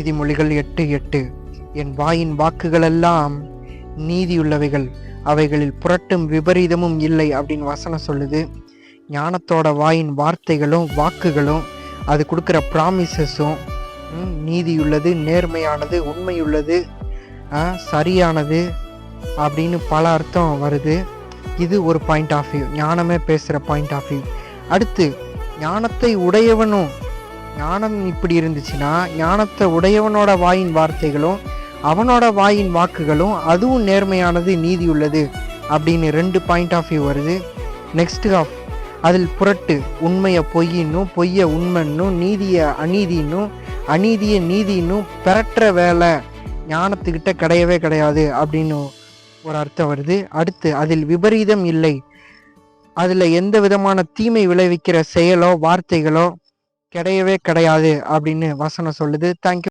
நீதிமொழிகள் 8:8. என் வாயின் வாக்குகளெல்லாம் நீதியுள்ளவைகள், அவைகளில் புரட்டும் விபரீதமும் இல்லை அப்படின்னு வசனம் சொல்லுது. ஞானத்தோட வாயின் வார்த்தைகளும் வாக்குகளும் அது கொடுக்குற ப்ராமிசஸும் நீதியுள்ளது, நேர்மையானது, உண்மையுள்ளது, சரியானது அப்படின்னு பல அர்த்தம் வருது. இது ஒரு பாயிண்ட் ஆஃப் வியூ, ஞானமே பேசுகிற பாயிண்ட் ஆஃப் வியூ. அடுத்து ஞானத்தை உடையவனும், ஞானம் இப்படி இருந்துச்சுன்னா ஞானத்தை உடையவனோட வாயின் வார்த்தைகளும் அவனோட வாயின் வாக்குகளும் அதுவும் நேர்மையானது, நீதி உள்ளது அப்படின்னு 2 பாயிண்ட் ஆஃப் வியூ வருது. நெக்ஸ்ட் ஆஃப் அதில் புரட்டு, உண்மையை பொய்யின்னும் பொய்யை உண்மைன்னும் நீதியை அநீதின்னும் அநீதியை நீதின்னும் பெறற்ற வேலை ஞானத்துக்கிட்ட கிடையவே கிடையாது அப்படின்னு ஒரு அர்த்தம் வருது. அடுத்து அதில் விபரீதம் இல்லை, அதில் எந்த விதமான தீமை விளைவிக்கிற செயலோ வார்த்தைகளோ கிடையவே கிடையாது அப்படின்னு வசனம் சொல்லுது. தேங்க்யூ.